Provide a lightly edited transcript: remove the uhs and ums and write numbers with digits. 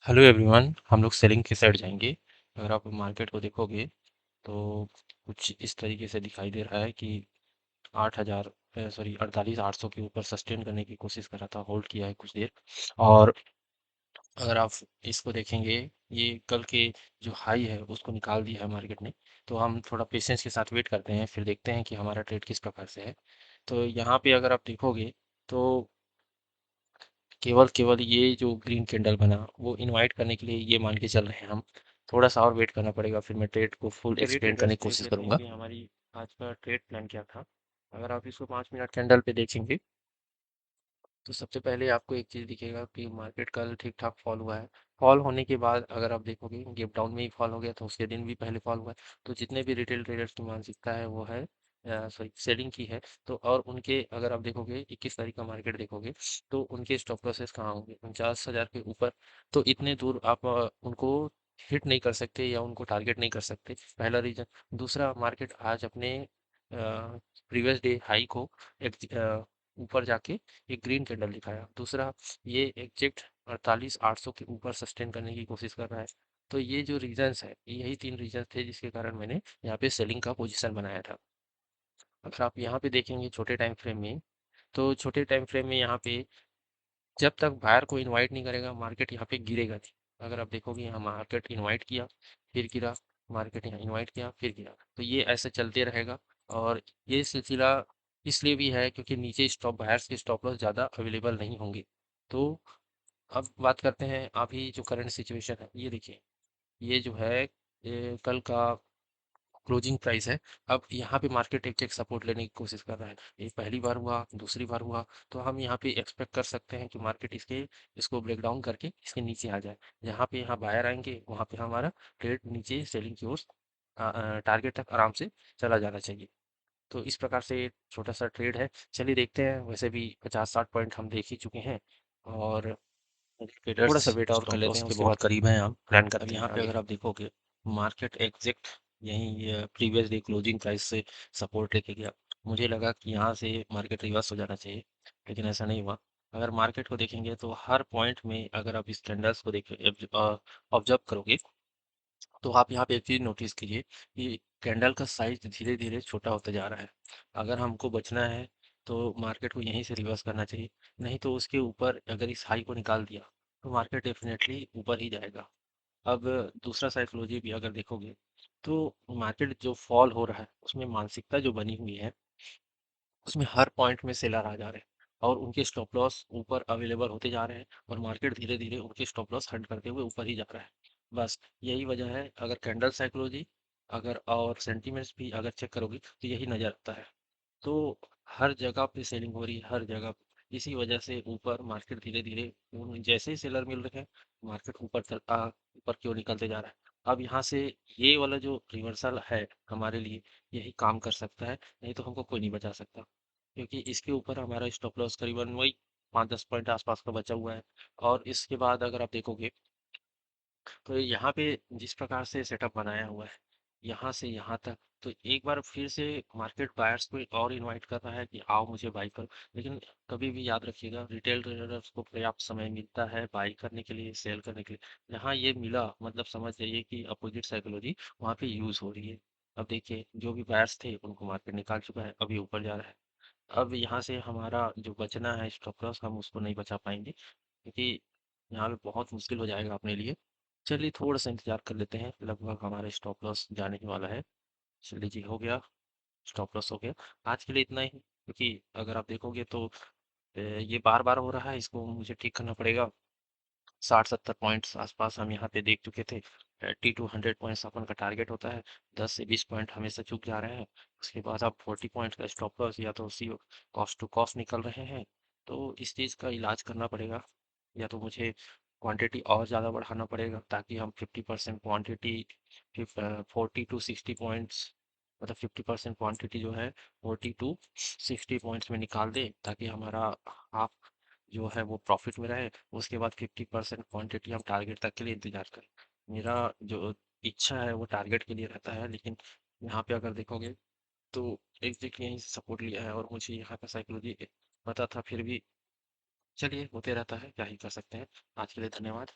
Hello everyone, हम लोग selling की साइड जाएंगे। अगर आप मार्केट को देखोगे तो कुछ इस तरीके से दिखाई दे रहा है कि 8,000 सॉरी 48,800 के ऊपर सस्टेन करने की कोशिश कर रहा था, होल्ड किया है कुछ देर। और अगर आप इसको देखेंगे, ये कल के जो हाई है उसको निकाल दिया है मार्केट ने। तो हम थोड़ा पेशेंस के साथ वेट करते हैं, फिर देखते हैं कि हमारा ट्रेड किस प्रकार से है। तो यहाँ पे अगर आप देखोगे तो केवल केवल ये जो ग्रीन कैंडल बना वो इनवाइट करने के लिए ये मान के चल रहे हैं हम। थोड़ा सा और वेट करना पड़ेगा, फिर मैं ट्रेड को फुल चलिए एक्सप्लेन करने ट्रेडर्स की कोशिश देख लेते हैं करूंगा कि हमारी आज का ट्रेड प्लान क्या था। अगर आप इसको 5 मिनट कैंडल पे देखेंगे तो सबसे पहले आपको एक चीज़ दिखेगा कि मार्केट कल ठीक ठाक फॉल हुआ है। फॉल होने के बाद अगर आप देखोगे गैप डाउन में ही फॉल हो गया था, उसके दिन भी पहले फॉल हुआ है। तो जितने भी रिटेल ट्रेडर्स की मानसिकता है वो है सॉरी सेलिंग की है। तो और उनके अगर आप देखोगे 21 तारीख का मार्केट देखोगे तो उनके स्टॉप लॉसेस कहाँ होंगे, 49,000 के ऊपर। तो इतने दूर आप उनको हिट नहीं कर सकते या उनको टारगेट नहीं कर सकते, पहला रीजन। दूसरा, मार्केट आज अपने प्रीवियस डे हाई को ऊपर जाके एक ग्रीन कैंडल दिखाया। दूसरा, ये एग्जैक्ट 48,800 के ऊपर सस्टेन करने की कोशिश कर रहा है। तो ये जो रीजंस है, यही तीन रीजंस थे जिसके कारण मैंने यहाँ पे सेलिंग का पोजीशन बनाया था। अगर आप यहाँ पे देखेंगे छोटे टाइम फ्रेम में, तो छोटे टाइम फ्रेम में यहाँ पे जब तक बायर को इनवाइट नहीं करेगा मार्केट यहाँ पे गिरेगा नहीं। अगर आप देखोगे यहाँ मार्केट इनवाइट किया, फिर गिरा, मार्केट यहाँ इनवाइट किया, फिर गिरा, तो ये ऐसे चलते रहेगा। और ये सिलसिला इसलिए भी है क्योंकि नीचे स्टॉप बायर्स के स्टॉप लॉस ज़्यादा अवेलेबल नहीं होंगे। तो अब बात करते हैं अभी जो करंट सिचुएशन है, ये देखिए। ये जो है ये कल का क्लोजिंग प्राइस है। अब यहाँ पे मार्केट एक चेक सपोर्ट लेने की कोशिश कर रहा है। ये पहली बार हुआ, दूसरी बार हुआ, तो हम यहाँ पे एक्सपेक्ट कर सकते हैं कि मार्केट इसको ब्रेक डाउन करके इसके नीचे आ जाए। जहाँ पे यहाँ बायर आएंगे वहाँ पे हमारा ट्रेड नीचे सेलिंग की ओर टारगेट तक आराम से चला जाना चाहिए। तो इस प्रकार से छोटा सा ट्रेड है। चलिए देखते हैं, वैसे भी 50-60 पॉइंट हम देख ही चुके हैं। और थोड़ा सा वेट और कर लेते हैं, उसके बाद करीब हैं हम प्लान करते हैं। यहाँ पे अगर आप देखोगे मार्केट एग्जैक्ट यही प्रीवियस डे क्लोजिंग प्राइस से सपोर्ट लेके गया। मुझे लगा कि यहाँ से मार्केट रिवर्स हो जाना चाहिए, लेकिन ऐसा नहीं हुआ। अगर मार्केट को देखेंगे तो हर पॉइंट में अगर आप इस कैंडल्स को देखें, ऑब्जर्व करोगे, तो आप यहाँ पे एक चीज नोटिस कीजिए कि कैंडल का साइज धीरे धीरे छोटा होता जा रहा है। अगर हमको बचना है तो मार्केट को यहीं से रिवर्स करना चाहिए। नहीं तो उसके ऊपर अगर इस हाई को निकाल दिया तो मार्केट डेफिनेटली ऊपर ही जाएगा। अब दूसरा साइकोलॉजी भी अगर देखोगे तो मार्केट जो फॉल हो रहा है उसमें मानसिकता जो बनी हुई है, उसमें हर पॉइंट में सेलर आ जा रहे हैं और उनके स्टॉप लॉस ऊपर अवेलेबल होते जा रहे हैं और मार्केट धीरे धीरे उनके स्टॉप लॉस हट करते हुए ऊपर ही जा रहा है। बस यही वजह है। अगर कैंडल साइकोलॉजी अगर और सेंटीमेंट्स भी अगर चेक करोगे तो यही नजर आता है। तो हर जगह पे सेलिंग हो रही है, हर जगह पे। इसी वजह से ऊपर मार्केट धीरे धीरे जैसे ही सेलर मिल रहे हैं मार्केट ऊपर की ओर निकलते जा रहा है। अब यहाँ से ये वाला जो रिवर्सल है हमारे लिए, यही काम कर सकता है, नहीं तो हमको कोई नहीं बचा सकता। क्योंकि इसके ऊपर हमारा स्टॉप लॉस करीबन वही 5-10 पॉइंट आसपास का बचा हुआ है। और इसके बाद अगर आप देखोगे तो यहाँ पे जिस प्रकार से सेटअप बनाया हुआ है, यहाँ से यहाँ तक, तो एक बार फिर से मार्केट बायर्स को और इनवाइट कर रहा है कि आओ मुझे बाई करो। लेकिन कभी भी याद रखिएगा, रिटेल ट्रेडर्स को पर्याप्त समय मिलता है बाई करने के लिए, सेल करने के लिए। जहाँ ये मिला मतलब समझ जाइए कि अपोजिट साइकोलॉजी वहाँ पे यूज हो रही है। अब देखिए जो भी बायर्स थे उनको मार्केट निकाल चुका है, अभी ऊपर जा रहा है। अब यहाँ से हमारा जो बचना है स्टॉप लॉस, हम उसको नहीं बचा पाएंगे क्योंकि यहाँ पे बहुत मुश्किल हो जाएगा अपने लिए। चलिए थोड़ा सा इंतजार कर लेते हैं, लगभग हमारा स्टॉप लॉस जाने ही वाला है। चलिए जी, हो गया, स्टॉप लॉस हो गया। आज के लिए इतना ही, क्योंकि अगर आप देखोगे तो ये बार बार हो रहा है, इसको मुझे ठीक करना पड़ेगा। 60-70 पॉइंट्स आसपास हम यहाँ पे देख चुके थे। 80 to 100 पॉइंट्स अपन का टारगेट होता है। 10 से 20 पॉइंट हमेशा चूक जा रहे हैं। उसके बाद आप 40 पॉइंट का स्टॉप लॉस या तो सी कॉस्ट टू कॉस्ट निकल रहे हैं। तो इस चीज़ का इलाज करना पड़ेगा, या तो मुझे क्वांटिटी और ज़्यादा बढ़ाना पड़ेगा ताकि हम 50% क्वांटिटी 40 to 60 पॉइंट्स, मतलब 50% क्वांटिटी जो है 40 to 60 पॉइंट्स में निकाल दे, ताकि हमारा हाफ जो है वो प्रॉफिट में रहे। उसके बाद 50% क्वांटिटी हम टारगेट तक के लिए इंतजार करें। मेरा जो इच्छा है वो टारगेट के लिए रहता है, लेकिन यहाँ पे अगर देखोगे तो एग्जैक्ट यहीं से सपोर्ट लिया है और मुझे यहाँ का साइकोलॉजी पता था, फिर भी चलिए होते रहता है, क्या ही कर सकते हैं। आज के लिए धन्यवाद।